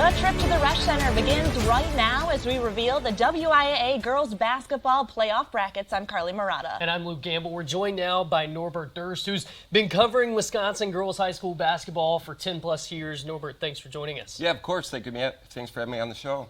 The trip to the Resch Center begins right now as we reveal the WIAA girls basketball playoff brackets. I'm Carly Murata. And I'm Luke Gamble. We're joined now by Norbert Durst, who's been covering Wisconsin girls high school basketball for 10 plus years. Norbert, thanks for joining us. Yeah, of course. Thanks for having me on the show.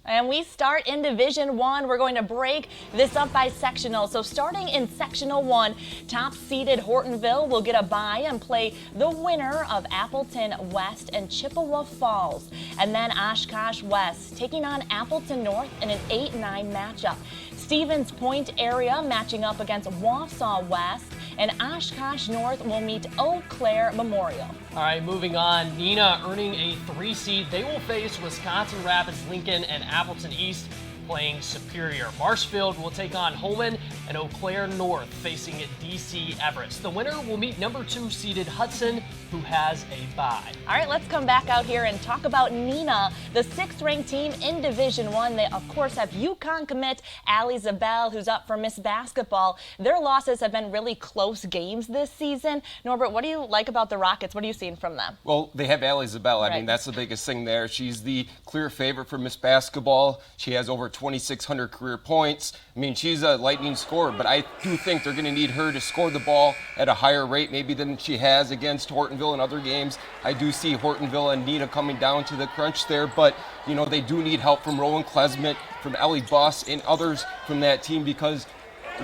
And we start in Division 1. We're going to break this up by sectional. So starting in Sectional 1, top-seeded Hortonville will get a bye and play the winner of Appleton West and Chippewa Falls. And then Oshkosh West taking on Appleton North in an 8-9 matchup. Stevens Point area matching up against Wausau West, and Oshkosh North will meet Eau Claire Memorial. All right, moving on. Neenah earning a 3 seed. They will face Wisconsin Rapids Lincoln and Appleton East playing Superior. Marshfield will take on Holman, and Eau Claire North facing DC Everest. The winner will meet number 2 seeded Hudson, who has a bye. All right, let's come back out here and talk about Neenah, the 6th-ranked team in Division 1. They, of course, have UConn commit Allie Zabel, who's up for Miss Basketball. Their losses have been really close games this season. Norbert, what do you like about the Rockets? What are you seeing from them? Well, they have Allie Zabel. I mean, that's the biggest thing there. She's the clear favorite for Miss Basketball. She has over 2,600 career points. I mean, she's a lightning scorer, but I do think they're going to need her to score the ball at a higher rate maybe than she has against Hortonville in other games. I do see Hortonville and Neenah coming down to the crunch there, but, you know, they do need help from Rowan Klesmet, from Ellie Buss, and others from that team because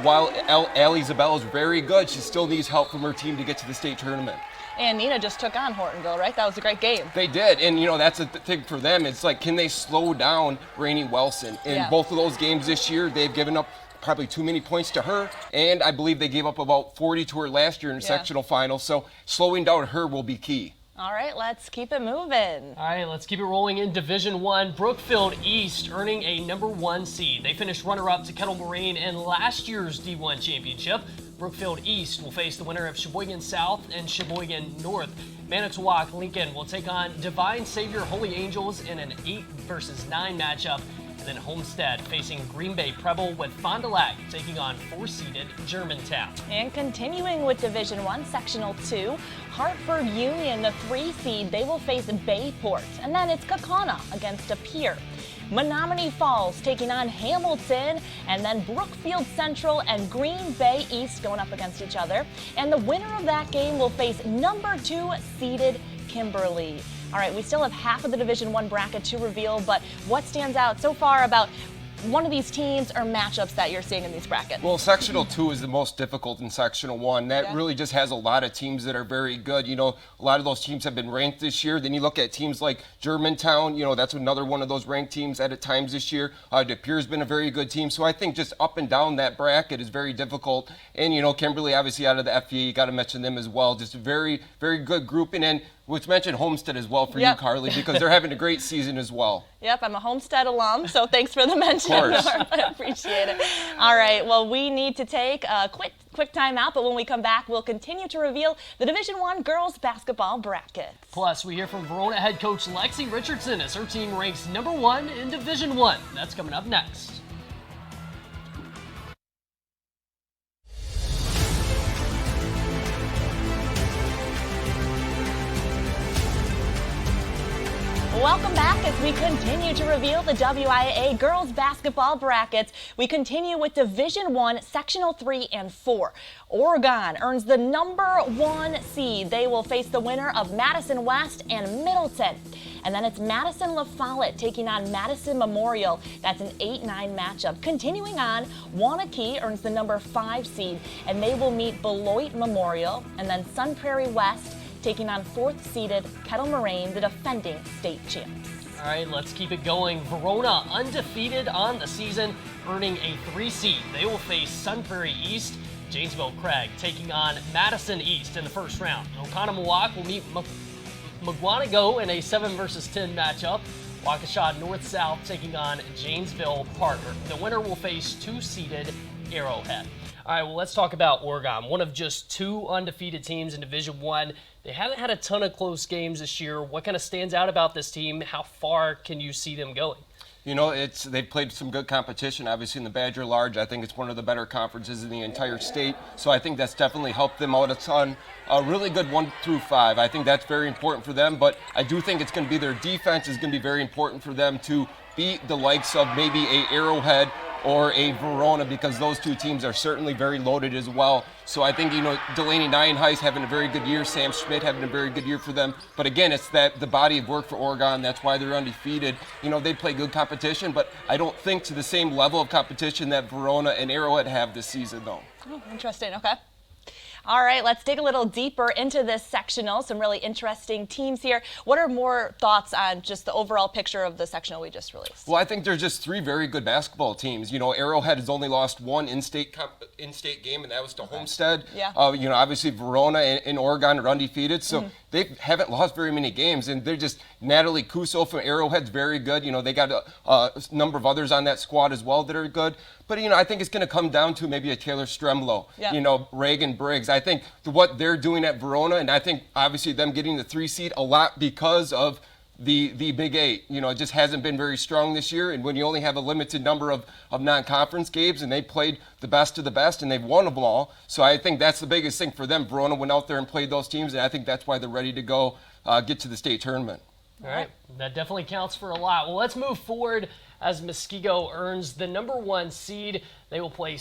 while Allie Zabel is very good, she still needs help from her team to get to the state tournament. And Neenah just took on Hortonville, right? That was a great game. They did, and you know that's the thing for them. It's like, can they slow down Rainey Wilson? In both of those games this year, they've given up probably too many points to her, and I believe they gave up about 40 to her last year in the sectional final. So slowing down her will be key. All right, let's keep it moving. All right, let's keep it rolling in Division 1. Brookfield East earning a number 1 seed. They finished runner-up to Kettle Moraine in last year's D1 championship. Brookfield East will face the winner of Sheboygan South and Sheboygan North. Manitowoc Lincoln will take on Divine Savior Holy Angels in an 8 versus 9 matchup. And then Homestead facing Green Bay Preble, with Fond du Lac taking on 4-seeded Germantown. And continuing with Division 1, Sectional 2, Hartford Union, the 3 seed, they will face Bayport. And then it's Kaukauna against a peer. Menominee Falls taking on Hamilton, and then Brookfield Central and Green Bay East going up against each other. And the winner of that game will face number 2 seeded Kimberly. All right, we still have half of the Division 1 bracket to reveal, but what stands out so far about one of these teams or matchups that you're seeing in these brackets? Well, Sectional 2 is the most difficult in Sectional 1. That really just has a lot of teams that are very good. You know, a lot of those teams have been ranked this year. Then you look at teams like Germantown, you know, that's another one of those ranked teams at times this year. De Pere's been a very good team. So I think just up and down that bracket is very difficult. And, you know, Kimberly, obviously out of the FVA, you got to mention them as well. Just a very, very good group. And then, which mentioned Homestead as well for you, Carly, because they're having a great season as well. Yep, I'm a Homestead alum, so thanks for the mention. Of course. I appreciate it. All right, well, we need to take a quick time out, but when we come back, we'll continue to reveal the Division 1 girls basketball brackets. Plus, we hear from Verona head coach Lexi Richardson as her team ranks number 1 in Division 1. That's coming up next. Welcome back as we continue to reveal the WIAA girls basketball brackets. We continue with Division 1, Sectional 3 and 4. Oregon earns the number 1 seed. They will face the winner of Madison West and Middleton. And then it's Madison La Follette taking on Madison Memorial. That's an 8-9 matchup. Continuing on, Waunakee earns the number 5 seed, and they will meet Beloit Memorial. And then Sun Prairie West taking on 4th-seeded Kettle Moraine, the defending state champs. All right, let's keep it going. Verona undefeated on the season, earning a 3 seed. They will face Sun Prairie East. Janesville Craig taking on Madison East in the first round. Oconomowoc will meet Mugwanago in a 7 versus 10 matchup. Waukesha North-South taking on Janesville Parker. The winner will face 2-seeded Arrowhead. All right, well, let's talk about Oregon, one of just 2 undefeated teams in Division 1. They haven't had a ton of close games this year. What kind of stands out about this team? How far can you see them going? They've played some good competition, obviously in the Badger Large. I think it's one of the better conferences in the entire state. So I think that's definitely helped them out a ton. A really good 1 through 5. I think that's very important for them. But I do think it's going to be their defense is going to be very important for them to beat the likes of maybe a Arrowhead or a Verona, because those two teams are certainly very loaded as well. So I think, Delaney Nienhuis having a very good year, Sam Schmidt having a very good year for them. But again, it's the body of work for Oregon. That's why they're undefeated. They play good competition, but I don't think to the same level of competition that Verona and Arrowhead have this season, though. Oh, interesting. Okay. All right, let's dig a little deeper into this sectional. Some really interesting teams here. What are more thoughts on just the overall picture of the sectional we just released? Well, I think there's just 3 very good basketball teams. Arrowhead has only lost 1 in-state game, and that was to Homestead. Yeah. Obviously Verona and Oregon are undefeated, so they haven't lost very many games. And they're just Natalie Cuso from Arrowhead's very good. They got a number of others on that squad as well that are good. But, I think it's going to come down to maybe a Taylor Stremlo, Reagan Briggs. I think what they're doing at Verona, and I think obviously them getting the 3 seed a lot because of the Big 8. It just hasn't been very strong this year. And when you only have a limited number of non-conference games, and they played the best of the best, and they've won them all. So I think that's the biggest thing for them. Verona went out there and played those teams, and I think that's why they're ready to go get to the state tournament. All right, that definitely counts for a lot. Well, let's move forward as Muskego earns the #1 seed. They will play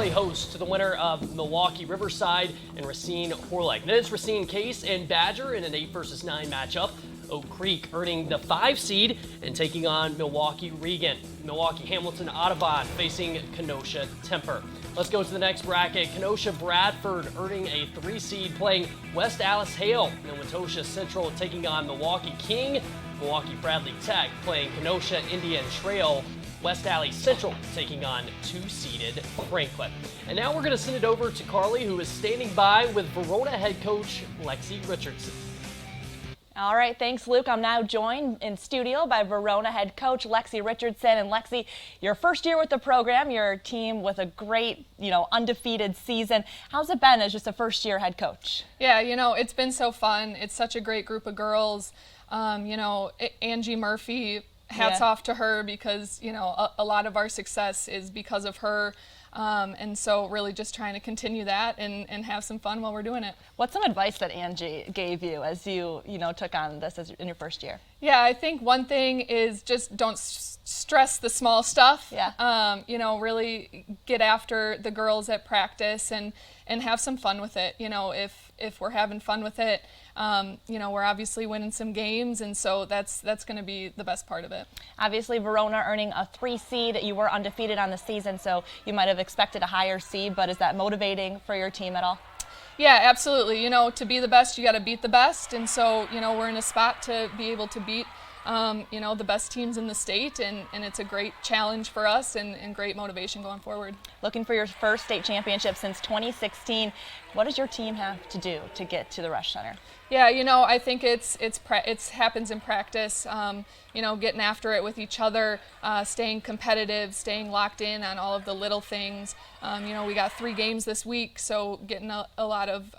host to the winner of Milwaukee Riverside and Racine Horlick. Then it's Racine Case and Badger in an 8 versus 9 matchup. Oak Creek earning the 5 seed and taking on Milwaukee Regan. Milwaukee Hamilton Audubon facing Kenosha Temper. Let's go to the next bracket. Kenosha Bradford earning a 3 seed playing West Alice Hale. And Wauwatosa Central taking on Milwaukee King. Milwaukee Bradley Tech playing Kenosha Indian Trail. West Alley Central taking on 2-seeded Franklin. And now we're going to send it over to Carly, who is standing by with Verona head coach Lexi Richardson. All right, thanks, Luke. I'm now joined in studio by Verona head coach Lexi Richardson. And Lexi, your first year with the program, your team with a great, undefeated season. How's it been as just a first-year head coach? Yeah, it's been so fun. It's such a great group of girls. Angie Murphy, hats off to her because, a lot of our success is because of her. And so really just trying to continue that and have some fun while we're doing it. What's some advice that Angie gave you as you took on this in your first year? Yeah, I think one thing is just don't stress the small stuff. Yeah. Really get after the girls at practice and have some fun with it. If we're having fun with it, we're obviously winning some games, and so that's going to be the best part of it. Obviously, Verona earning a 3 seed. You were undefeated on the season, so you might have expected a higher seed, but is that motivating for your team at all? Yeah, absolutely. To be the best, you got to beat the best, and so we're in a spot to be able to beat the best teams in the state, and it's a great challenge for us and great motivation going forward. Looking for your first state championship since 2016. What does your team have to do to get to the Rush Center? Yeah, I think it happens in practice. Getting after it with each other, staying competitive, staying locked in on all of the little things. We got 3 games this week, so getting a lot of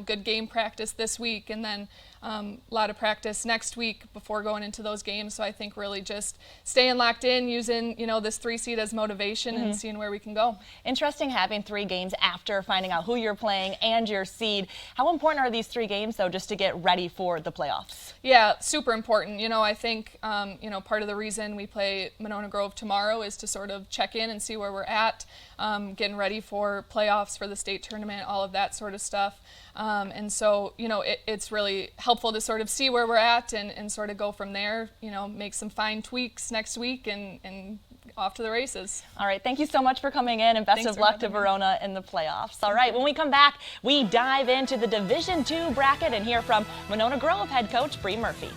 good game practice this week, and then a lot of practice next week before going into those games. So I think really just staying locked in, using this 3 seed as motivation and seeing where we can go. Interesting having 3 games after finding out who you're playing and your seed. How important are these 3 games though, just to get ready for the playoffs? Yeah, super important. I think part of the reason we play Monona Grove tomorrow is to sort of check in and see where we're at, getting ready for playoffs, for the state tournament, all of that sort of stuff. And so, it's really helpful to sort of see where we're at and sort of go from there, make some fine tweaks next week and off to the races. All right, thank you so much for coming in, and best of luck to Verona in the playoffs. All right, when we come back, we dive into the Division II bracket and hear from Monona Grove head coach Bree Murphy.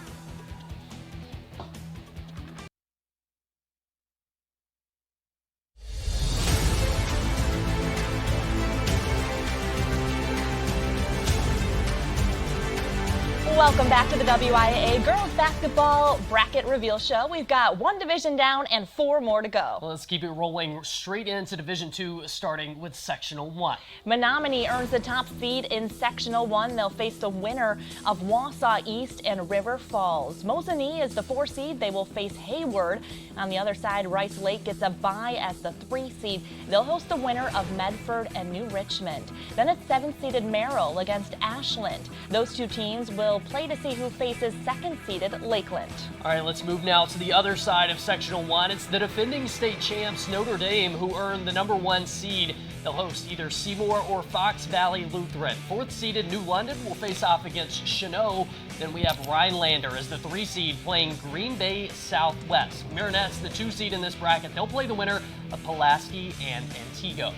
Welcome back to the WIAA Girls Basketball Bracket Reveal Show. We've got 1 division down and 4 more to go. Well, let's keep it rolling straight into Division 2, starting with Sectional 1. Menominee earns the top seed in Sectional 1. They'll face the winner of Wausau East and River Falls. Mosinee is the 4 seed. They will face Hayward. On the other side, Rice Lake gets a bye as the 3 seed. They'll host the winner of Medford and New Richmond. Then it's 7-seeded Merrill against Ashland. Those 2 teams will play to see who faces 2nd-seeded Lakeland. All right, let's move now to the other side of Sectional 1. It's the defending state champs Notre Dame who earned the number 1 seed. They'll host either Seymour or Fox Valley Lutheran. 4th-seeded New London will face off against Chenot. Then we have Rhinelander as the 3 seed playing Green Bay Southwest. Marinette's the 2 seed in this bracket. They'll play the winner of Pulaski and Antigo.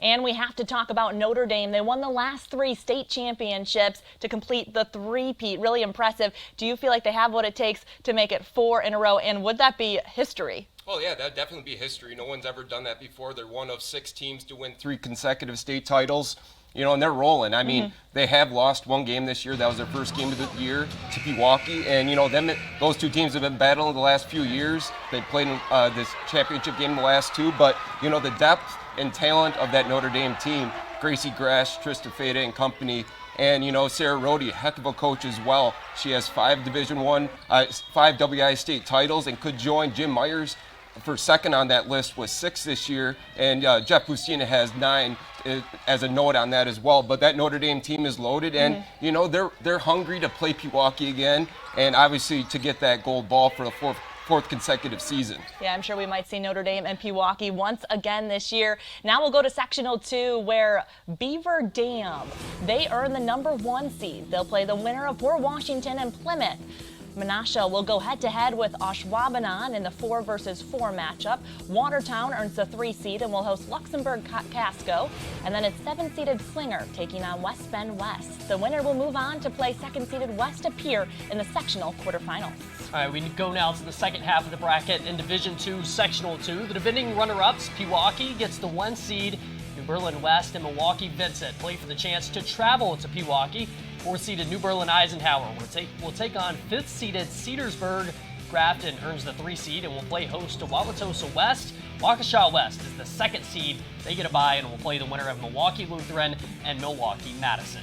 And we have to talk about Notre Dame. They won the last 3 state championships to complete the three-peat. Really impressive. Do you feel like they have what it takes to make it 4 in a row? And would that be history? Well, yeah, that'd definitely be history. No one's ever done that before. They're one of 6 teams to win 3 consecutive state titles. You know, and they're rolling. I mean, they have lost 1 game this year. That was their first game of the year to Pewaukee. And, you know, those 2 teams have been battling the last few years. They played in this championship game the last 2. But, you know, the depth and talent of that Notre Dame team, Gracie Grash, Trista Feda and company, and, you know, Sarah Rohde, heck of a coach as well. She has 5 Division I, 5 WIAA state titles and could join Jim Myers for 2nd on that list with 6 this year. And Jeff Lucina has 9 as a note on that as well. But that Notre Dame team is loaded, and, you know, they're hungry to play Pewaukee again and obviously to get that gold ball for the fourth consecutive season. Yeah, I'm sure we might see Notre Dame and Pewaukee once again this year. Now we'll go to Sectional 2 where Beaver Dam, they earn the number 1 seed. They'll play the winner of Port Washington and Plymouth. Menasha will go head-to-head with Ashwaubenon in the 4 versus 4 matchup. Watertown earns the 3 seed and will host Luxembourg Casco. And then it's 7-seeded Slinger taking on West Bend West. The winner will move on to play 2nd-seeded West Appear in the sectional quarterfinals. All right, we go now to the second half of the bracket in Division 2, Sectional 2. The defending runner-ups, Pewaukee, gets the 1 seed. New Berlin West and Milwaukee Vincent play for the chance to travel to Pewaukee. 4th-seeded New Berlin Eisenhower will take on 5th-seeded Cedarsburg. Grafton earns the 3 seed and will play host to Wauwatosa West. Waukesha West is the 2nd seed. They get a bye and will play the winner of Milwaukee Lutheran and Milwaukee Madison.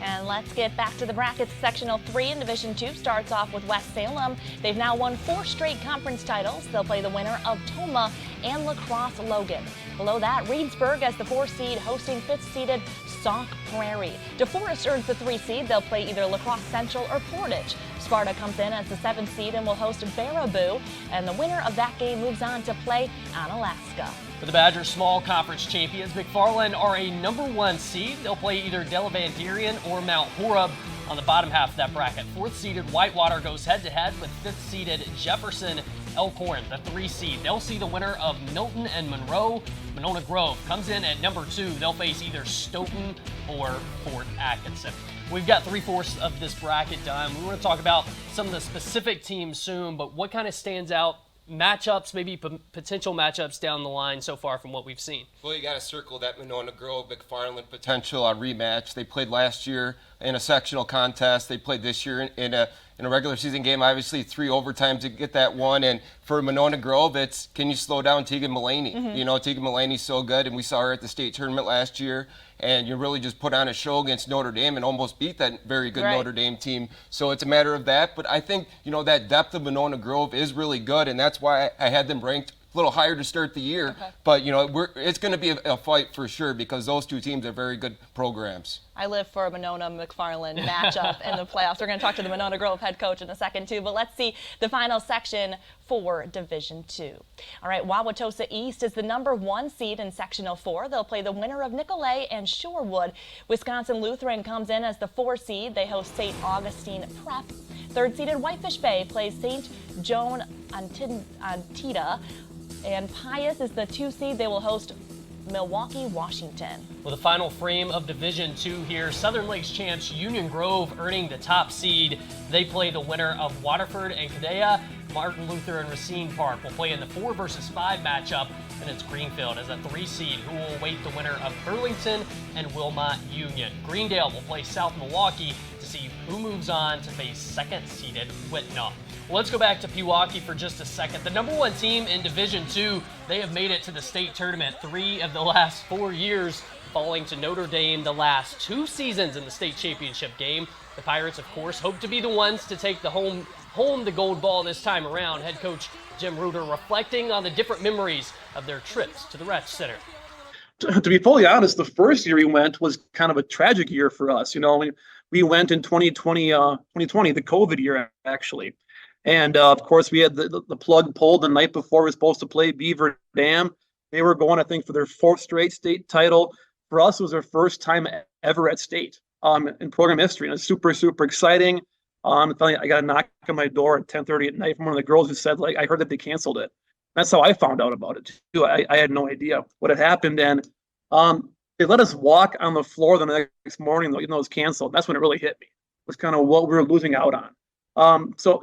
And let's get back to the brackets. Sectional 3 in Division 2 starts off with West Salem. They've now won 4 straight conference titles. They'll play the winner of Toma and La Crosse Logan. Below that, Reedsburg as the 4 seed hosting 5th-seeded Sauk Prairie. DeForest earns the 3 seed. They'll play either La Crosse Central or Portage. Sparta comes in as the 7th seed and will host Baraboo. And the winner of that game moves on to play Onalaska. For the Badgers small conference champions, McFarland are a number 1 seed. They'll play either Delavanderian or Mount Horeb on the bottom half of that bracket. 4th-seeded Whitewater goes head-to-head with 5th-seeded Jefferson Elkhorn, the 3 seed. They'll see the winner of Milton and Monroe. Monona Grove comes in at number 2. They'll face either Stoughton or Fort Atkinson. We've got 3/4 of this bracket done. We want to talk about some of the specific teams soon, but what kind of stands out? Matchups, maybe potential matchups down the line so far from what we've seen. Well, you got to circle that Monona Grove McFarland potential rematch. They played last year in a sectional contest. They played this year in a regular season game. Obviously, 3 overtimes to get that one. And for Monona Grove, it's can you slow down Tegan Mullaney? You know, Tegan Mullaney's so good, and we saw her at the state tournament last year. And you really just put on a show against Notre Dame and almost beat that very good Notre Dame team. So it's a matter of that. But I think, you know, that depth of Monona Grove is really good, and that's why I had them ranked a little higher to start the year. But, you know, it's going to be a fight for sure because those 2 teams are very good programs. I live for a Monona-McFarland matchup in the playoffs. We're going to talk to the Monona Grove head coach in a second, too. But let's see the final section for Division 2. All right, Wauwatosa East is the number 1 seed in Sectional 4. They'll play the winner of Nicolay and Shorewood. Wisconsin Lutheran comes in as the 4 seed. They host St. Augustine Prep. 3rd-seeded Whitefish Bay plays St. Joan Antietam. And Pius is the 2 seed. They will host Milwaukee, Washington. Well, the final frame of Division 2 here, Southern Lakes champs Union Grove earning the top seed. They play the winner of Waterford and Cadea. Martin Luther and Racine Park will play in the 4 versus 5 matchup, and it's Greenfield as a 3 seed who will await the winner of Burlington and Wilmot Union. Greendale will play South Milwaukee to see who moves on to face second-seeded Whitnall. Well, let's go back to Pewaukee for just a second. The number one team in Division II, they have made it to the state tournament 3 of the last 4 years, falling to Notre Dame the last 2 seasons in the state championship game. The Pirates, of course, hope to be the ones to take the home the gold ball this time around. Head coach Jim Reuter reflecting on the different memories of their trips to the Retch Center. To be fully honest, the first year we went was kind of a tragic year for us. We went in 2020, the COVID year, actually. And of course, we had the plug pulled the night before we were supposed to play Beaver Dam. They were going, I think, for their 4th straight state title. For us, it was their first time ever at state in program history. And it's super, super exciting. Finally, I got a knock on my door at 10:30 at night from one of the girls who said, like, I heard that they canceled it. That's how I found out about it, too. I had no idea what had happened. And they let us walk on the floor the next morning, even though it was canceled. That's when it really hit me. It was kind of what we were losing out on. So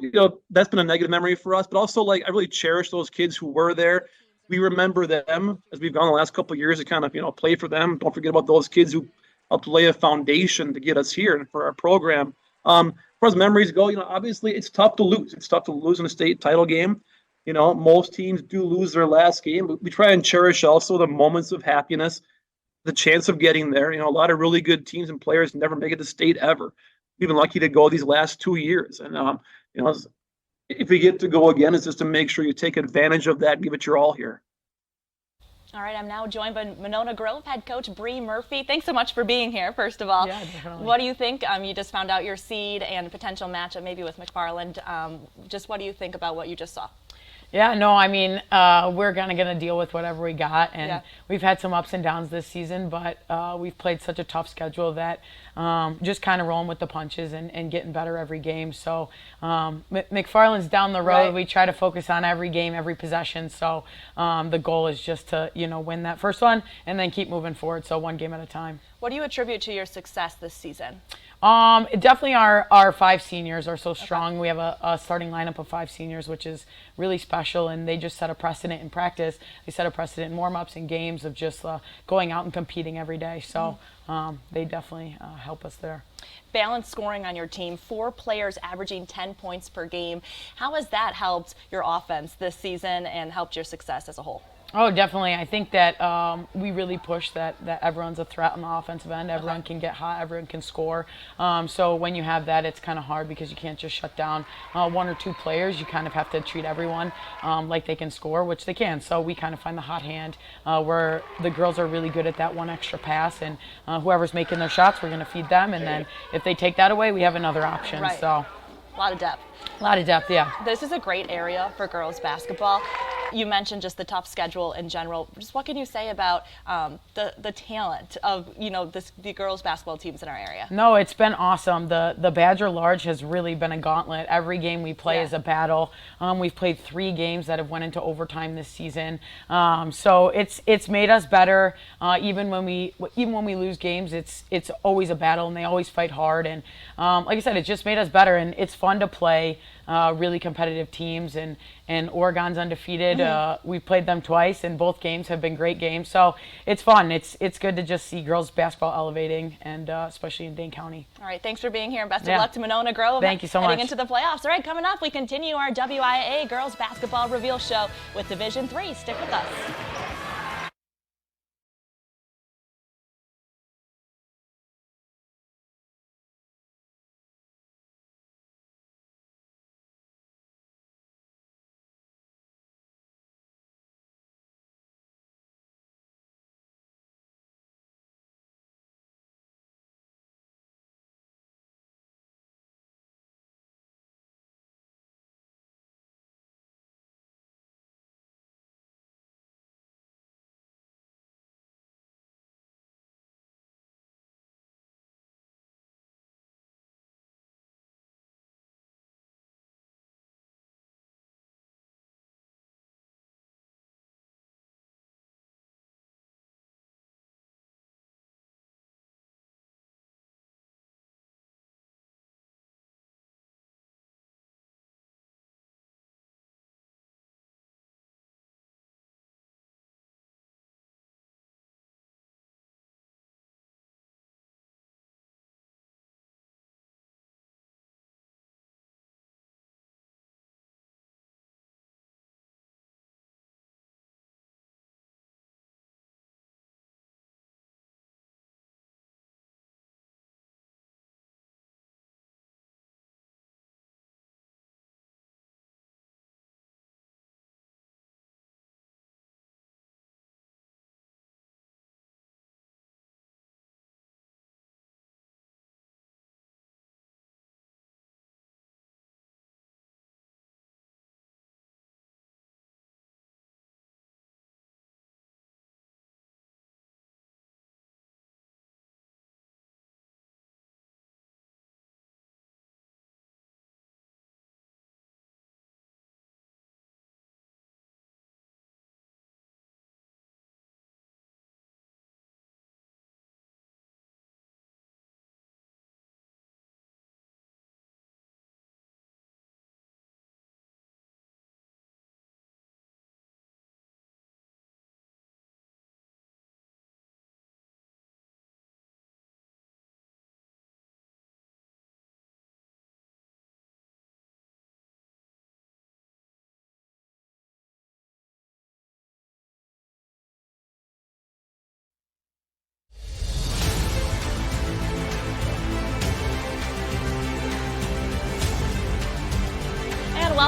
that's been a negative memory for us, but also I really cherish those kids who were there. We remember them as we've gone the last couple of years to kind of, play for them. Don't forget about those kids who helped lay a foundation to get us here and for our program. As far as memories go, obviously it's tough to lose. It's tough to lose in a state title game. Most teams do lose their last game, but we try and cherish also the moments of happiness, the chance of getting there. A lot of really good teams and players never make it to state ever. We've been lucky to go these last 2 years. And, if we get to go again, it's just to make sure you take advantage of that and give it your all here. All right, I'm now joined by Monona Grove head coach Bree Murphy. Thanks so much for being here, first of all. Yeah, definitely. What do you think? You just found out your seed and potential matchup maybe with McFarland. Just what do you think about what you just saw? Yeah, no, we're going to deal with whatever we got. And we've had some ups and downs this season, but we've played such a tough schedule that just kind of rolling with the punches and getting better every game. So McFarland's down the road. Right. We try to focus on every game, every possession. So the goal is just to, win that first one and then keep moving forward. So one game at a time. What do you attribute to your success this season? Definitely our 5 seniors are so strong. Okay. We have a starting lineup of 5 seniors, which is really special, and they just set a precedent in practice. They set a precedent in warm-ups and games of just going out and competing every day. So they definitely help us there. Balanced scoring on your team, 4 players averaging 10 points per game. How has that helped your offense this season and helped your success as a whole? Oh, definitely. I think that we really push that everyone's a threat on the offensive end. Everyone can get hot. Everyone can score. So when you have that, it's kind of hard because you can't just shut down 1 or 2 players. You kind of have to treat everyone like they can score, which they can. So we kind of find the hot hand where the girls are really good at that one extra pass, and whoever's making their shots, we're going to feed them. And then if they take that away, we have another option. Right. So a lot of depth. A lot of depth, yeah. This is a great area for girls basketball. You mentioned just the tough schedule in general. Just what can you say about the talent of the girls basketball teams in our area? No, it's been awesome. The Badger Large has really been a gauntlet. Every game we play is a battle. We've played 3 games that have went into overtime this season. So it's made us better. Even when we lose games, it's always a battle, and they always fight hard. And like I said, it just made us better, and it's fun to play really competitive teams. And Oregon's undefeated. We've played them twice, and both games have been great games. So it's fun. It's good to just see girls basketball elevating, and especially in Dane County. All right, thanks for being here, and best of luck to Monona Grove. Thank you so much. Heading into the playoffs. All right, coming up, we continue our WIAA Girls Basketball Reveal Show with Division III. Stick with us.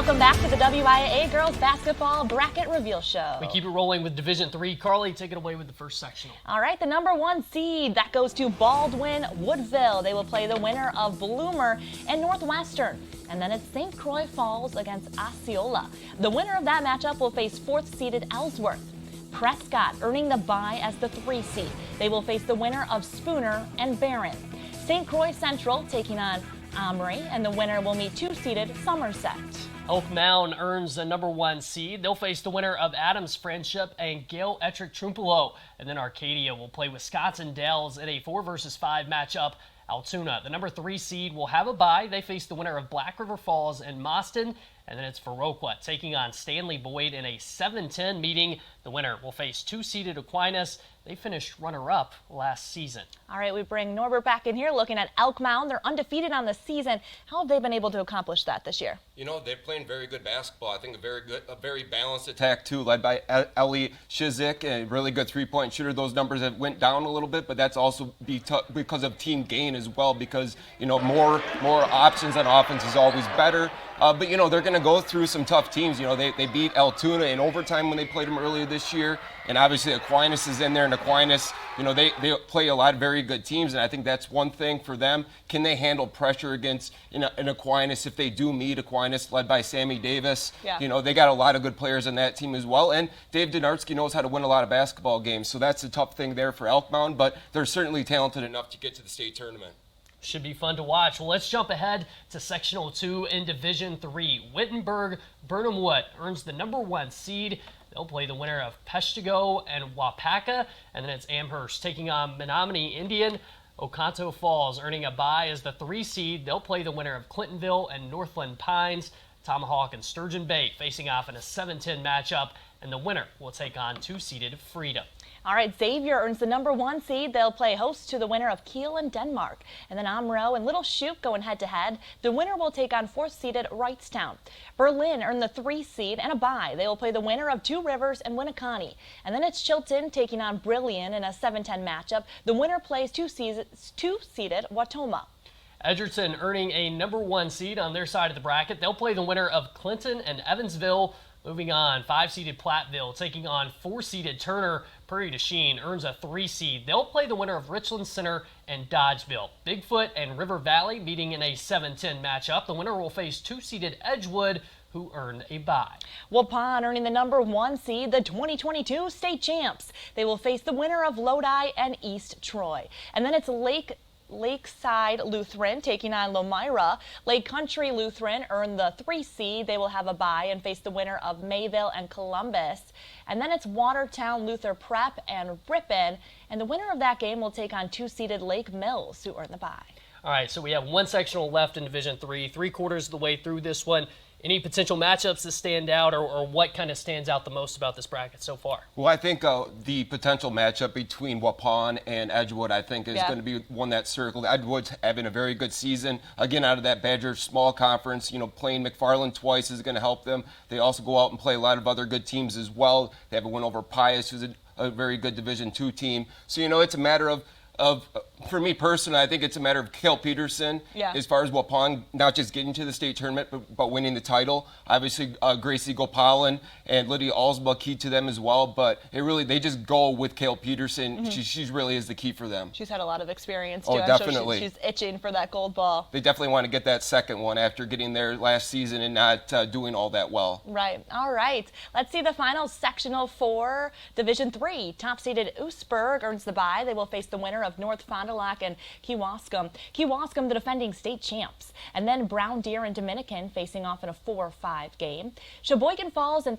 Welcome back to the WIAA Girls Basketball Bracket Reveal Show. We keep it rolling with Division III. Carly, take it away with the first sectional. All right, the number 1 seed, that goes to Baldwin Woodville. They will play the winner of Bloomer and Northwestern. And then it's St. Croix Falls against Osceola. The winner of that matchup will face 4th-seeded Ellsworth. Prescott earning the bye as the 3 seed. They will face the winner of Spooner and Barron. St. Croix Central taking on Omri, and the winner will meet 2-seeded Somerset. Elk Mound earns the number 1 seed. They'll face the winner of Adams Friendship and Gale Ettrick Trumpelow. And then Arcadia will play Wisconsin Dells in a 4-versus-5 matchup. Altoona, the number 3 seed, will have a bye. They face the winner of Black River Falls and Mauston. And then it's Viroqua taking on Stanley Boyd in a 7-10 meeting. The winner will face 2-seeded Aquinas. They finished runner-up last season. All right, we bring Norbert back in here looking at Elk Mound. They're undefeated on the season. How have they been able to accomplish that this year? You know, they're playing very good basketball. I think a very balanced attack, too, led by Ellie Shizik, a really good three-point shooter. Those numbers have went down a little bit, but that's also because of team gain as well, because, you know, more options on offense is always better. But, you know, they're going to go through some tough teams. You know, they beat Altoona in overtime when they played them earlier this year. And obviously Aquinas is in there, and Aquinas, you know, they play a lot of very good teams. And I think that's one thing for them. Can they handle pressure against an Aquinas if they do meet Aquinas, led by Sammy Davis? Yeah. You know, they got a lot of good players on that team as well. And Dave Donarski knows how to win a lot of basketball games. So that's a tough thing there for Elk Mound. But they're certainly talented enough to get to the state tournament. Should be fun to watch. Well, let's jump ahead to Sectional 2 in Division 3. Wittenberg Burnham Wood earns the number 1 seed. They'll play the winner of Peshtigo and Wapaka. And then it's Amherst taking on Menominee Indian. Oconto Falls earning a bye as the 3 seed. They'll play the winner of Clintonville and Northland Pines. Tomahawk and Sturgeon Bay facing off in a 7-10 matchup. And the winner will take on 2-seeded Freedom. All right, Xavier earns the number 1 seed. They'll play host to the winner of Kiel and Denmark. And then Amro and Little Shoup going head-to-head. The winner will take on 4th-seeded Wrightstown. Berlin earned the 3 seed and a bye. They will play the winner of Two Rivers and Winneconne. And then it's Chilton taking on Brilliant in a 7-10 matchup. The winner plays 2-seeded Watoma. Edgerton earning a number 1 seed on their side of the bracket. They'll play the winner of Clinton and Evansville. Moving on, 5-seeded Platteville taking on 4-seeded Turner. Prairie du Chien earns a 3 seed. They'll play the winner of Richland Center and Dodgeville. Bigfoot and River Valley meeting in a 7-10 matchup. The winner will face 2-seeded Edgewood, who earned a bye. Waupun earning the number 1 seed, the 2022 state champs. They will face the winner of Lodi and East Troy. And then it's Lakeside Lutheran taking on Lomira. Lake Country Lutheran earned the 3 seed. They will have a bye and face the winner of Mayville and Columbus. And then it's Watertown Luther Prep and Ripon. And the winner of that game will take on 2-seeded Lake Mills, who earned the bye. All right, so we have 1 sectional left in Division 3, 3/4 of the way through this one. Any potential matchups that stand out, or what kind of stands out the most about this bracket so far? Well, I think the potential matchup between Waupun and Edgewood, I think, is going to be one that's circled. Edgewood's having a very good season. Again, out of that Badger small conference, you know, playing McFarland twice is going to help them. They also go out and play a lot of other good teams as well. They have a win over Pius, who's a very good Division II team. So, you know, it's a matter of for me personally, I think it's a matter of Cale Peterson as far as Waupun not just getting to the state tournament, but winning the title. Obviously, Gracie Gopalan and Lydia Alsba key to them as well, but they just go with Cale Peterson. She really is the key for them. She's had a lot of experience, too. Oh, definitely. She's itching for that gold ball. They definitely want to get that second one after getting there last season and not doing all that well. Right. All right. Let's see the final sectional for Division 3. Top-seeded Oostburg earns the bye. They will face the winner of North Fond du Lac and Kewaskum. Kewaskum, the defending state champs. And then Brown Deer and Dominican facing off in a 4-5 game. Sheboygan Falls and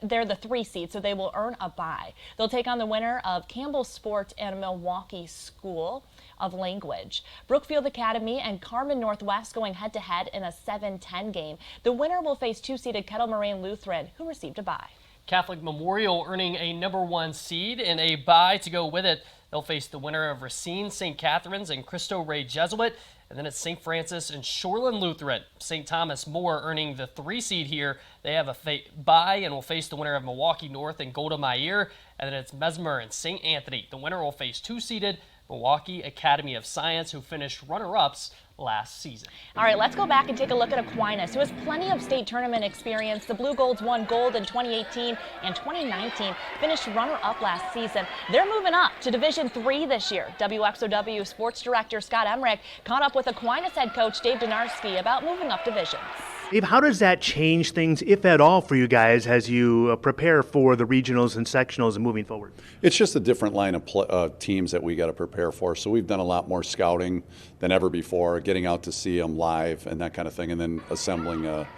they're the 3 seed, so they will earn a bye. They'll take on the winner of Campbell Sport and Milwaukee School of Language. Brookfield Academy and Carmen Northwest going head-to-head in a 7-10 game. The winner will face 2-seeded Kettle Moraine Lutheran, who received a bye. Catholic Memorial earning a number 1 seed and a bye to go with it. They'll face the winner of Racine St. Catherine's and Cristo Rey Jesuit. And then it's St. Francis and Shoreland Lutheran. St. Thomas More earning the 3 seed here. They have a bye and will face the winner of Milwaukee North and Golda Meir. And then it's Mesmer and St. Anthony. The winner will face 2-seeded Milwaukee Academy of Science, who finished runner-ups last season. All right, let's go back and take a look at Aquinas, who has plenty of state tournament experience. The Blue Golds won gold in 2018 and 2019, finished runner-up last season. They're moving up to Division III this year. WXOW Sports Director Scott Emmerich caught up with Aquinas head coach Dave Donarski about moving up divisions. Dave, how does that change things, if at all, for you guys as you prepare for the regionals and sectionals and moving forward? It's just a different line of teams that we got to prepare for. So we've done a lot more scouting than ever before, getting out to see them live and that kind of thing, and then assembling a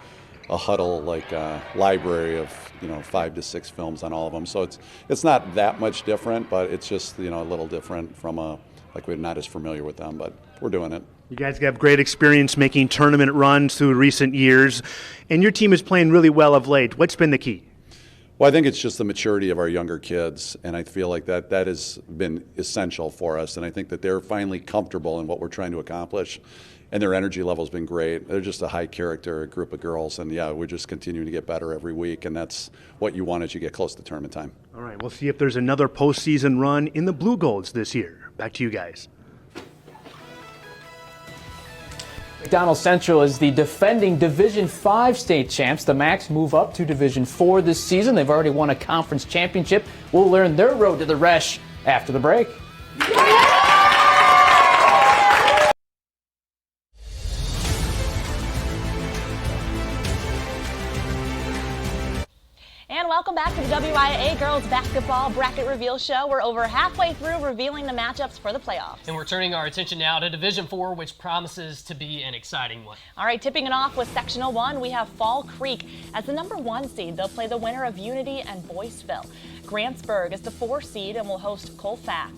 huddle, like a library of 5 to 6 films on all of them. So it's not that much different, but it's just a little different from like we're not as familiar with them, but we're doing it. You guys have great experience making tournament runs through recent years, and your team is playing really well of late. What's been the key? Well, I think it's just the maturity of our younger kids, and I feel like that has been essential for us, and I think that they're finally comfortable in what we're trying to accomplish, and their energy level's been great. They're just a high-character group of girls, and yeah, we're just continuing to get better every week, and that's what you want as you get close to tournament time. All right, we'll see if there's another postseason run in the Blue Golds this year. Back to you guys. McDonald Central is the defending Division 5 state champs. The Macs move up to Division 4 this season. They've already won a conference championship. We'll learn their road to the Resch after the break. And welcome back to the WIAA Girls Basketball Bracket Reveal Show. We're over halfway through revealing the matchups for the playoffs. And we're turning our attention now to Division 4, which promises to be an exciting one. All right, tipping it off with Sectional 1, we have Fall Creek as the number 1 seed. They'll play the winner of Unity and Boyceville. Grantsburg is the 4 seed and will host Colfax.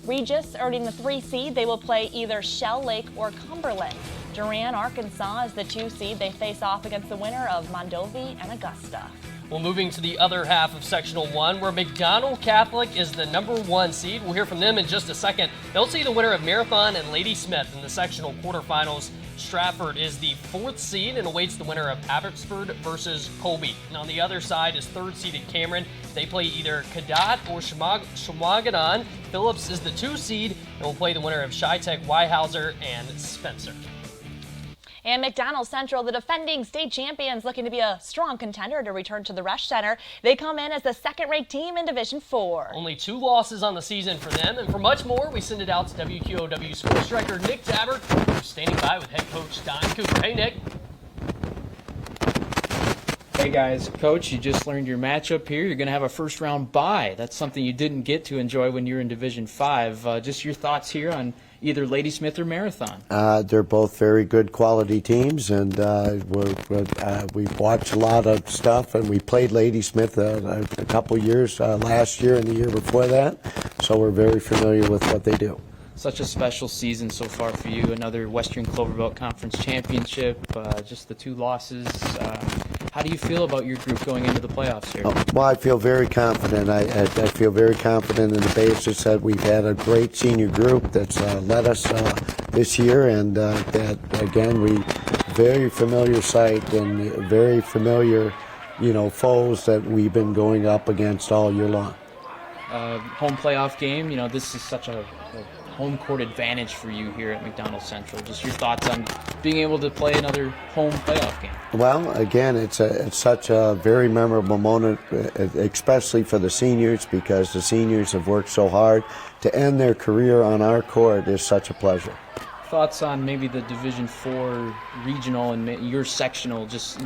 Regis, earning the 3 seed, they will play either Shell Lake or Cumberland. Durant, Arkansas is the 2 seed. They face off against the winner of Mondovi and Augusta. Well, moving to the other half of Sectional 1, where McDonald Catholic is the number 1 seed. We'll hear from them in just a second. They'll see the winner of Marathon and Lady Smith in the sectional quarterfinals. Stratford is the 4th seed and awaits the winner of Abbotsford versus Colby. And on the other side is 3rd-seeded Cameron. They play either Cadott or Shawagadan. Phillips is the 2 seed and will play the winner of Chi-Tech, Weyhauser, and Spencer. And McDonald Central, the defending state champions, looking to be a strong contender to return to the Resch Center. They come in as the 2nd-ranked team in Division 4. Only 2 losses on the season for them. And for much more, we send it out to WQOW Sports Director Nick Tabbert, who's standing by with head coach Don Cooper. Hey, Nick. Hey guys, Coach, you just learned your matchup here. You're going to have a first-round bye. That's something you didn't get to enjoy when you were in Division 5. Just your thoughts here on either Ladysmith or Marathon. They're both very good quality teams, and we've watched a lot of stuff, and we played Ladysmith a couple years, last year and the year before that, so we're very familiar with what they do. Such a special season so far for you. Another Western Clover Belt Conference championship, just the 2 losses. How do you feel about your group going into the playoffs here? Well, I feel very confident. I feel very confident in the basis that we've had a great senior group that's led us this year, and that, again, we very familiar sight and very familiar, foes that we've been going up against all year long. Home playoff game, this is such a home court advantage for you here at McDonald Central. Just your thoughts on being able to play another home playoff game. Well, again, it's such a very memorable moment, especially for the seniors, because the seniors have worked so hard. To end their career on our court is such a pleasure. Thoughts on maybe the Division 4 regional and your sectional, just,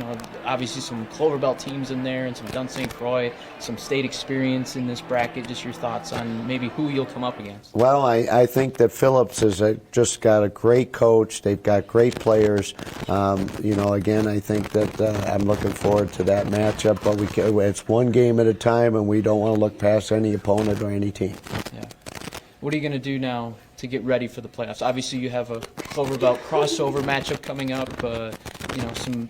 obviously some Clover Belt teams in there and some Dun St. Croix, some state experience in this bracket. Just your thoughts on maybe who you'll come up against. Well, I think that Phillips has just got a great coach. They've got great players. Again, I think that I'm looking forward to that matchup, but it's one game at a time, and we don't want to look past any opponent or any team. Yeah. What are you going to do now to get ready for the playoffs? Obviously, you have a Clover Belt crossover matchup coming up.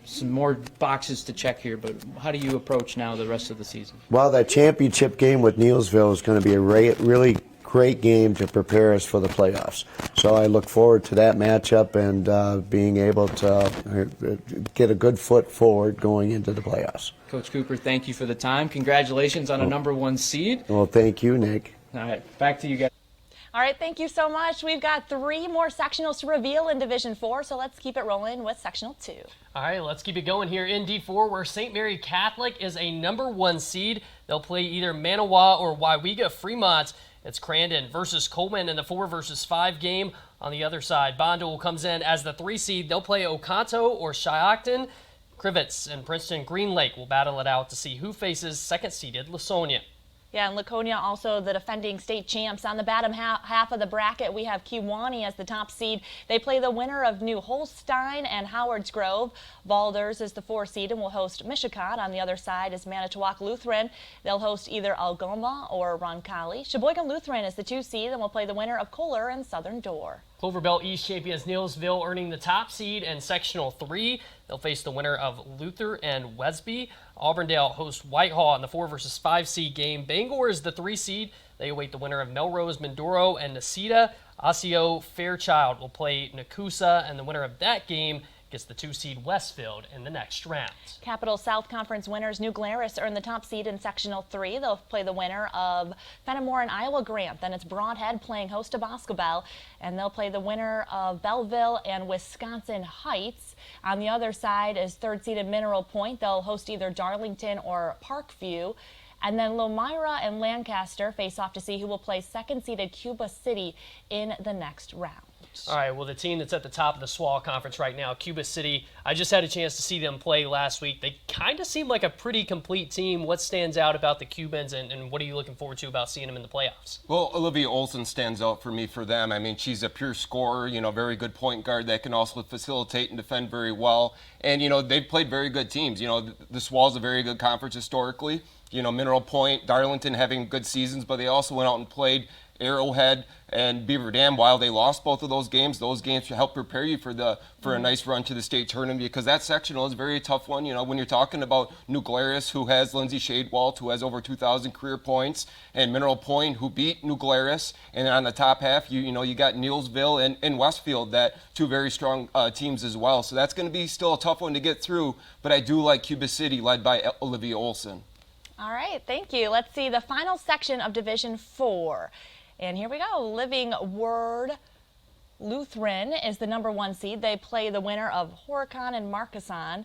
Some more boxes to check here. But how do you approach now the rest of the season? Well, that championship game with Neelsville is going to be a really great game to prepare us for the playoffs. So I look forward to that matchup and being able to get a good foot forward going into the playoffs. Coach Cooper, thank you for the time. Congratulations on a number 1 seed. Well, thank you, Nick. All right, back to you guys. All right, thank you so much. We've got 3 more sectionals to reveal in Division 4, so let's keep it rolling with Sectional 2. All right, let's keep it going here in D4, where St. Mary Catholic is a #1 seed. They'll play either Manawa or WIAA Fremont. It's Crandon versus Coleman in the 4 versus 5 game. On the other side, Bondo comes in as the 3 seed. They'll play Oconto or Shiocton. Crivets and Princeton Green Lake will battle it out to see who faces second-seeded Lasonia. Yeah, and Laconia also the defending state champs. On the bottom half of the bracket, we have Kewanee as the top seed. They play the winner of New Holstein and Howard's Grove. Balders is the 4 seed and will host Michigan. On the other side is Manitowoc Lutheran. They'll host either Algoma or Roncalli. Sheboygan Lutheran is the 2 seed and will play the winner of Kohler and Southern Door. Clover Belt East champions Neillsville earning the top seed in Sectional 3. They'll face the winner of Luther and Wesby. Auburndale hosts Whitehall in the 4 versus 5 seed game. Bangor is the 3 seed. They await the winner of Melrose, Mindoro, and Necedah. Osseo Fairchild will play Nakusa, and the winner of that game gets the 2 seed Westfield in the next round. Capital South Conference winners New Glarus earn the top seed in Sectional 3. They'll play the winner of Fenimore and Iowa Grant. Then it's Broadhead playing host to Boscobel, and they'll play the winner of Belleville and Wisconsin Heights. On the other side is 3rd-seeded Mineral Point. They'll host either Darlington or Parkview. And then Lomira and Lancaster face off to see who will play 2nd-seeded Cuba City in the next round. All right, well, the team that's at the top of the SWAL Conference right now, Cuba City, I just had a chance to see them play last week. They kind of seem like a pretty complete team. What stands out about the Cubans, and what are you looking forward to about seeing them in the playoffs? Well, Olivia Olson stands out for me for them. I mean, she's a pure scorer, very good point guard that can also facilitate and defend very well. And, they've played very good teams. The SWAL's a very good conference historically. Mineral Point, Darlington having good seasons, but they also went out and played Arrowhead and Beaver Dam. While they lost both of those games should help prepare you for a nice run to the state tournament, because that sectional is a very tough one. When you're talking about New Glarus, who has Lindsay Shadewalt, who has over 2,000 career points, and Mineral Point, who beat New Glarus, and on the top half, you got Neillsville and Westfield, that 2 very strong teams as well. So that's going to be still a tough one to get through, but I do like Cuba City, led by Olivia Olson. All right, thank you. Let's see the final section of Division 4. And here we go. Living Word Lutheran is the #1 seed. They play the winner of Horicon and Marquesan.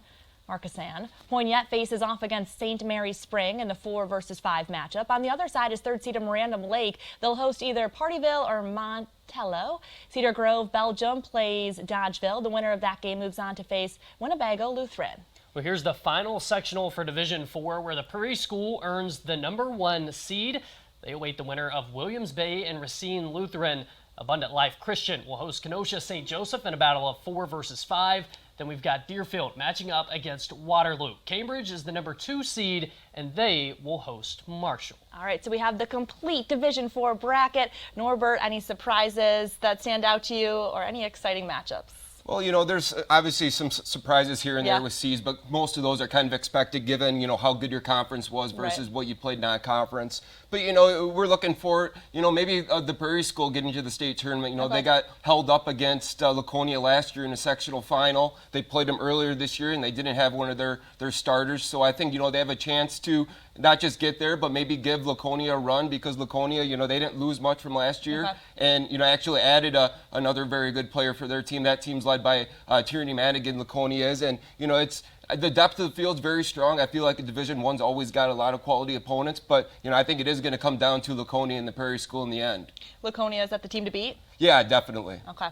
Poignette faces off against St. Mary's Spring in the 4 versus 5 matchup. On the other side is 3rd-seeded Mirandam Lake. They'll host either Partyville or Montello. Cedar Grove, Belgium plays Dodgeville. The winner of that game moves on to face Winnebago Lutheran. Well, here's the final sectional for Division 4, where the Prairie School earns the #1 seed. They await the winner of Williams Bay and Racine Lutheran. Abundant Life Christian will host Kenosha St. Joseph in a battle of 4 versus 5. Then we've got Deerfield matching up against Waterloo. Cambridge is the #2 seed, and they will host Marshall. All right, so we have the complete Division 4 bracket. Norbert, any surprises that stand out to you or any exciting matchups? Well, there's obviously some surprises here and there with seeds, but most of those are kind of expected given, how good your conference was versus what you played non-conference. But, we're looking for, maybe the Prairie School getting to the state tournament. They got held up against Laconia last year in the sectional final. They played them earlier this year, and they didn't have one of their starters. So I think, they have a chance to not just get there, but maybe give Laconia a run, because Laconia, they didn't lose much from last year. And, actually added another very good player for their team. That team's led by Tierney Madigan, Laconia is. And, it's the depth of the field's very strong. I feel like Division 1's always got a lot of quality opponents, but, I think it is going to come down to Laconia and the Prairie School in the end. Laconia, is that the team to beat? Yeah, definitely. Okay.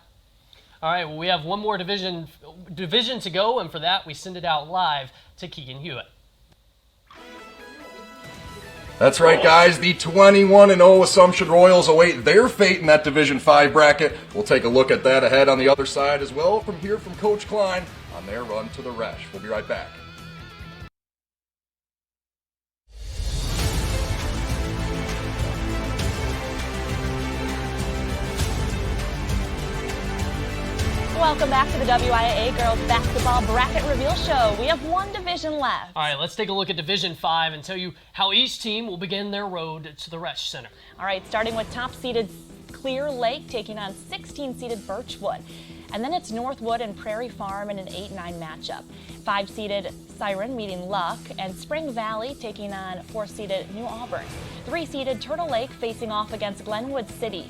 All right, well, we have one more division to go, and for that, we send it out live to Keegan Hewitt. That's right, guys. The 21-0 Assumption Royals await their fate in that Division 5 bracket. We'll take a look at that ahead on the other side as well from Coach Klein on their run to the Resch. We'll be right back. Welcome back to the WIAA Girls Basketball Bracket Reveal Show. We have one division left. All right, let's take a look at Division 5 and tell you how each team will begin their road to the Resch Center. All right, starting with top-seeded Clear Lake taking on 16-seeded Birchwood. And then it's Northwood and Prairie Farm in an 8-9 matchup. 5-seeded Siren meeting Luck, and Spring Valley taking on 4-seeded New Auburn. 3-seeded Turtle Lake facing off against Glenwood City.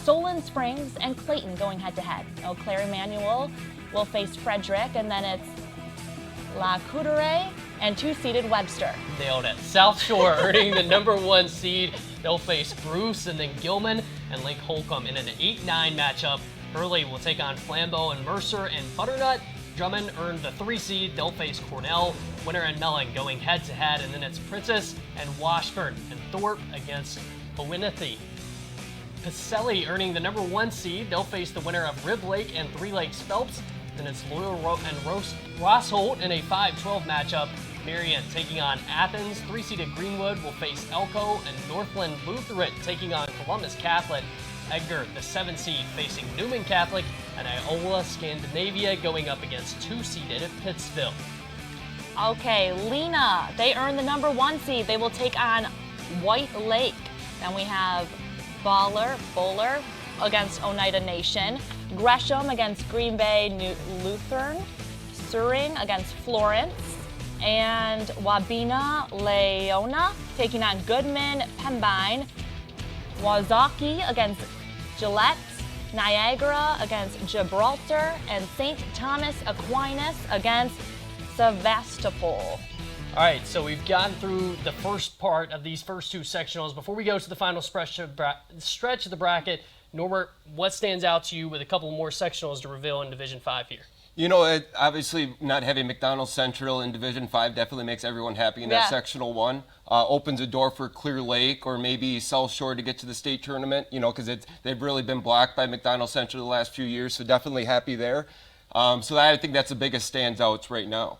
Solon Springs and Clayton going head-to-head. Eau Claire Emmanuel will face Frederick, and then it's La Coudray and 2-seeded Webster. Nailed it. South Shore earning the number 1 seed. They'll face Bruce and then Gilman and Lake Holcomb in an 8-9 matchup. Hurley will take on Flambeau and Mercer and Butternut. Drummond earned the 3 seed. They'll face Cornell. Winter and Mellon going head-to-head, and then it's Princess and Washburn and Thorpe against Howinnethy. Pacelli earning the number 1 seed. They'll face the winner of Rib Lake and 3 Lakes Phelps. Then it's Loyal and Rossholt in a 5-12 matchup. Marion taking on Athens. 3-seeded Greenwood will face Elko, and Northland Lutheran taking on Columbus Catholic. Edgar, the 7-seed, facing Newman Catholic, and Iola Scandinavia going up against 2-seeded Pittsville. Okay, Lena, they earn the number 1 seed. They will take on White Lake. Then we have Bowler against Oneida Nation, Gresham against Green Bay Lutheran, Suring against Florence, and Wabena Leona taking on Goodman Pembine, Wazaki against Gillette, Niagara against Gibraltar, and St. Thomas Aquinas against Sevastopol. All right, so we've gotten through the first part of these first 2 sectionals. Before we go to the final stretch of the bracket, Norbert, what stands out to you with a couple more sectionals to reveal in Division 5 here? You know, obviously not having McDonald Central in Division 5 definitely makes everyone happy in that sectional 1. Opens a door for Clear Lake or maybe South Shore to get to the state tournament, you know, because they've really been blocked by McDonald Central the last few years, so definitely happy there. So I think that's the biggest standouts right now.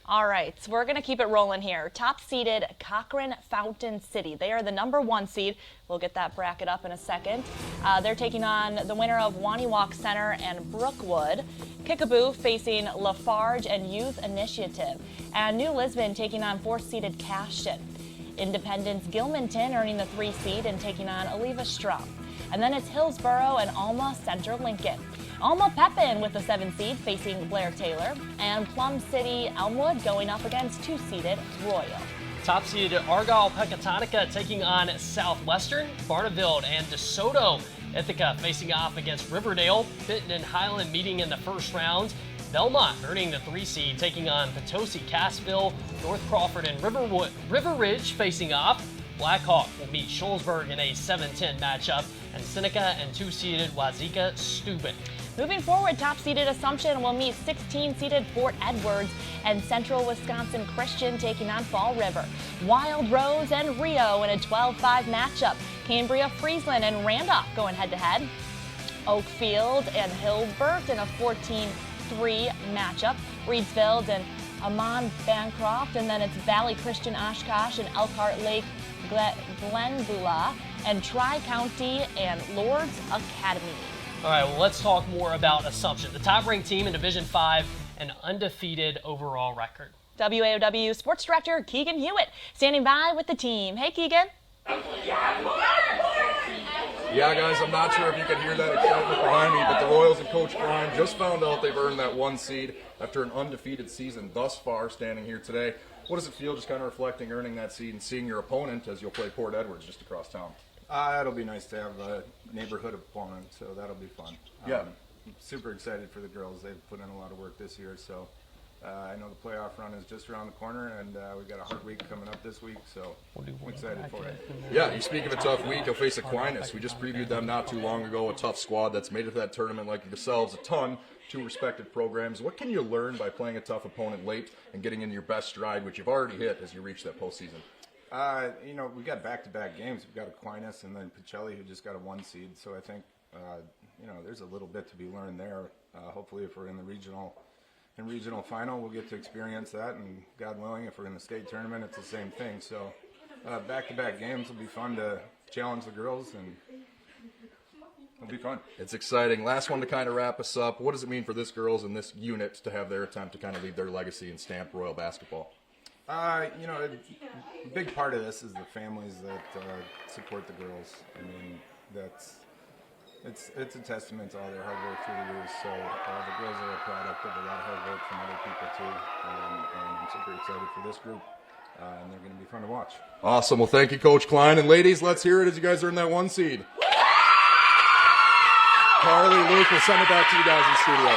All right, so we're going to keep it rolling here. Top-seeded Cochrane Fountain City. They are the number 1 seed. We'll get that bracket up in a second. They're taking on the winner of Waniwak Center and Brookwood. Kickapoo facing Lafarge and Youth Initiative. And New Lisbon taking on 4th-seeded Cashton. Independence Gilmanton earning the 3 seed and taking on Oliva Strum. And then it's Hillsboro and Alma Center Lincoln. Alma Pepin with the 7 seed facing Blair Taylor, and Plum City Elmwood going up against 2-seeded Royal. Top-seeded Argyle Pecatonica taking on Southwestern, Barneville and DeSoto Ithaca facing off against Riverdale, Benton and Highland meeting in the first round. Belmont earning the 3 seed taking on Potosi Cassville, North Crawford and River Ridge facing off. Blackhawk will meet Shullsburg in a 7-10 matchup, and Seneca and 2-seeded Wazeeka Steuben. Moving forward, top-seeded Assumption will meet 16-seeded Fort Edwards, and Central Wisconsin Christian taking on Fall River. Wild Rose and Rio in a 12-5 matchup. Cambria, Friesland, and Randolph going head-to-head. Oakfield and Hillsbert in a 14-3 matchup. Reedsville and Amon Bancroft, and then it's Valley Christian Oshkosh and Elkhart Lake Glenbula, and Tri-County and Lord's Academy. All right, well, let's talk more about Assumption, the top-ranked team in Division 5, an undefeated overall record. WAOW Sports Director Keegan Hewitt standing by with the team. Hey, Keegan. Yeah, guys, I'm not sure if you can hear that excitement behind me, but the Royals and Coach Klein just found out they've earned that 1 seed after an undefeated season thus far, standing here today. What does it feel just kind of reflecting earning that seed and seeing your opponent as you'll play Port Edwards just across town? It'll be nice to have a neighborhood opponent, so that'll be fun. Yeah. I'm super excited for the girls. They've put in a lot of work this year, so I know the playoff run is just around the corner, and we've got a hard week coming up this week, so I'm excited for it. Yeah, you speak of a tough week, you'll face Aquinas. We just previewed them not too long ago, a tough squad that's made it to that tournament like yourselves a ton, 2 respective programs. What can you learn by playing a tough opponent late and getting into your best stride, which you've already hit as you reach that postseason? We got back-to-back games. We've got Aquinas and then Pacelli, who just got a 1 seed, so I think, there's a little bit to be learned there. Hopefully, if we're in the regional final, we'll get to experience that, and God willing, if we're in the state tournament, it's the same thing. So back-to-back games will be fun to challenge the girls, and it'll be fun. It's exciting. Last one to kind of wrap us up. What does it mean for this girls and this unit to have their attempt to kind of leave their legacy and stamp Royal basketball? A big part of this is the families that support the girls. I mean, it's a testament to all their hard work through the years. So the girls are a product of a lot of hard work from other people too, and I'm super excited for this group, and they're going to be fun to watch. Awesome. Well, thank you, Coach Klein, and ladies, let's hear it as you guys earn that 1 seed. Carly, Luke, we'll send it back to you guys in studio.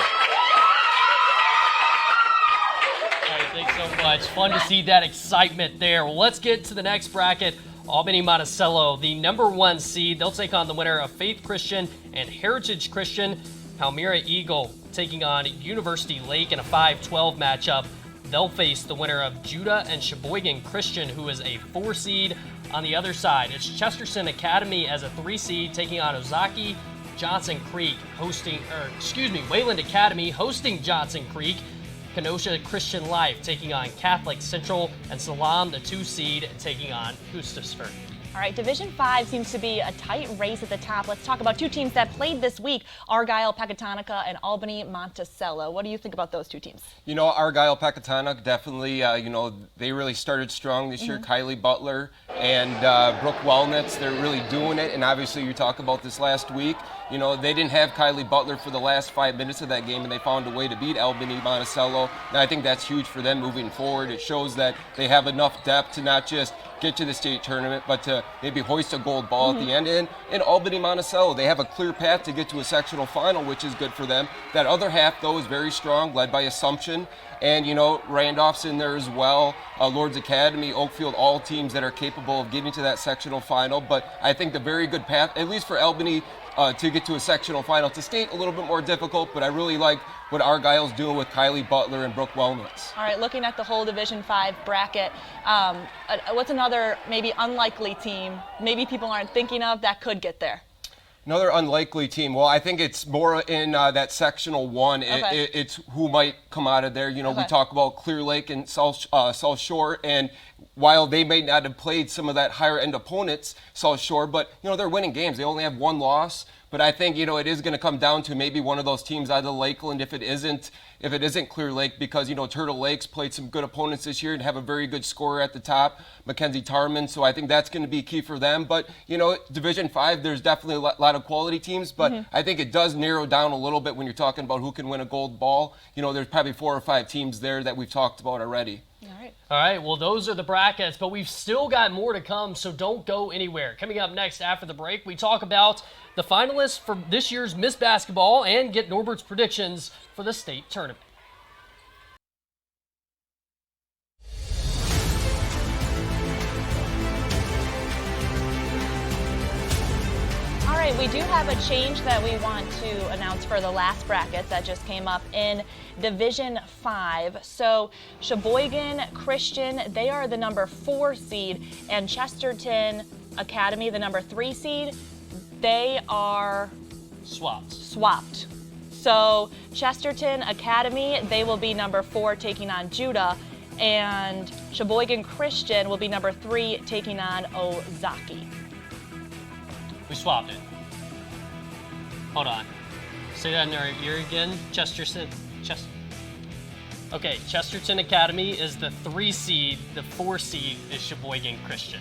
All right, thanks so much. Fun to see that excitement there. Well, let's get to the next bracket. Albany Monticello, the number 1 seed. They'll take on the winner of Faith Christian and Heritage Christian. Palmyra Eagle taking on University Lake in a 5-12 matchup. They'll face the winner of Judah and Sheboygan Christian, who is a 4 seed. On the other side, it's Chesterton Academy as a 3 seed taking on Ozaki. Johnson Creek Wayland Academy hosting Johnson Creek. Kenosha Christian Life taking on Catholic Central, and Salam, the 2 seed, taking on Gustafsburg. All right, Division 5 seems to be a tight race at the top. Let's talk about 2 teams that played this week, Argyle Pecatonica and Albany Monticello. What do you think about those 2 teams? You know, Argyle Pecatonica definitely, they really started strong this year. Kylie Butler and Brooke Wellnitz, they're really doing it. And obviously, you talk about this last week. You know, they didn't have Kylie Butler for the last 5 minutes of that game, and they found a way to beat Albany Monticello. And I think that's huge for them moving forward. It shows that they have enough depth to not just get to the state tournament, but to maybe hoist a gold ball at the end. And in Albany Monticello, they have a clear path to get to a sectional final, which is good for them. That other half, though, is very strong, led by Assumption. And, you know, Randolph's in there as well, Lord's Academy, Oakfield, all teams that are capable of getting to that sectional final. But I think the very good path, at least for Albany, to get to a sectional final. To state, a little bit more difficult, but I really like what Argyle's doing with Kylie Butler and Brooke Wellnitz. All right, looking at the whole Division 5 bracket, what's another maybe unlikely team, maybe people aren't thinking of, that could get there? Another unlikely team. Well, I think it's more in that sectional 1. Okay. It's who might come out of there. You know, we talk about Clear Lake and South Shore, and while they may not have played some of that higher end opponents, South Shore, but you know they're winning games. They only have 1 loss. But I think, you know, it is going to come down to maybe one of those teams out of Lakeland if it isn't Clear Lake, because, you know, Turtle Lake's played some good opponents this year and have a very good scorer at the top, Mackenzie Tarman. So I think that's going to be key for them. But, you know, Division 5, there's definitely a lot of quality teams, but I think it does narrow down a little bit when you're talking about who can win a gold ball. You know, there's probably 4 or 5 teams there that we've talked about already. All right, well, those are the brackets, but we've still got more to come, so don't go anywhere. Coming up next after the break, we talk about the finalists for this year's Miss Basketball and get Norbert's predictions for the state tournament. All right, we do have a change that we want to announce for the last bracket that just came up in Division 5. So Sheboygan Christian, they are the number 4 seed, and Chesterton Academy, the number 3 seed, they are swapped. So Chesterton Academy, they will be number 4 taking on Judah, and Sheboygan Christian will be number 3 taking on Ozaki. We swapped it. Hold on. Say that in our ear again. Okay, Chesterton Academy is the 3 seed. The 4 seed is Sheboygan Christian.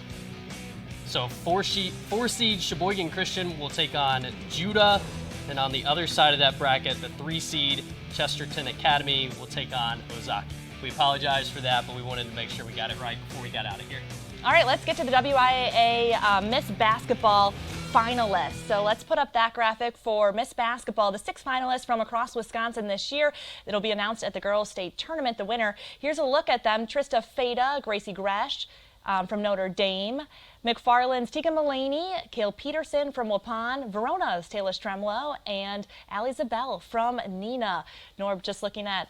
So 4 seed Sheboygan Christian will take on Judah. And on the other side of that bracket, the 3 seed Chesterton Academy will take on Ozaki. We apologize for that, but we wanted to make sure we got it right before we got out of here. All right, let's get to the WIAA Miss Basketball finalists. So let's put up that graphic for Miss Basketball, the 6 finalists from across Wisconsin this year. It'll be announced at the Girls State Tournament, the winner. Here's a look at them. Trista Fada, Gracie Gresh from Notre Dame, McFarland's Tika Mullaney, Kale Peterson from Waupun, Verona's Taylor Stremlow, and Allie Zabel from Neenah. Norb, just looking at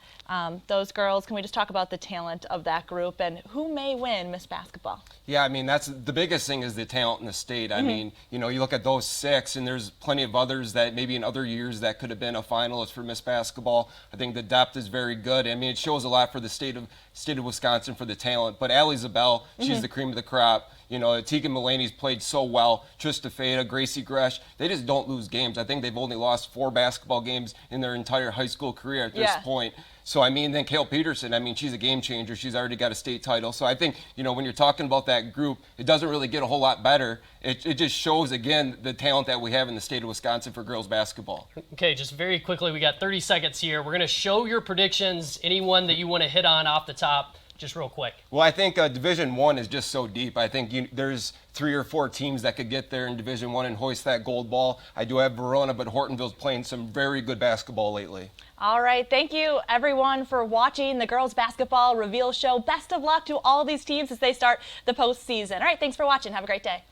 those girls, can we just talk about the talent of that group and who may win Miss Basketball? Yeah, I mean, that's the biggest thing is the talent in the state. I mean, you know, you look at those 6, and there's plenty of others that maybe in other years that could have been a finalist for Miss Basketball. I think the depth is very good. I mean, it shows a lot for the state of Wisconsin for the talent. But Allie Zabel, she's the cream of the crop. You know, Tegan Mullaney's played so well. Trista Fada, Gracie Gresh, they just don't lose games. I think they've only lost 4 basketball games in their entire high school career at this point. So, I mean, then Kale Peterson, I mean, she's a game changer. She's already got a state title. So I think, you know, when you're talking about that group, it doesn't really get a whole lot better. It just shows, again, the talent that we have in the state of Wisconsin for girls basketball. Okay, just very quickly, we got 30 seconds here. We're going to show your predictions, anyone that you want to hit on off the top. just real quick. Well, I think Division I is just so deep. I think there's 3 or 4 teams that could get there in Division I and hoist that gold ball. I do have Verona, but Hortonville's playing some very good basketball lately. All right, thank you everyone for watching the girls basketball reveal show. Best of luck to all these teams as they start the postseason. All right, thanks for watching. Have a great day.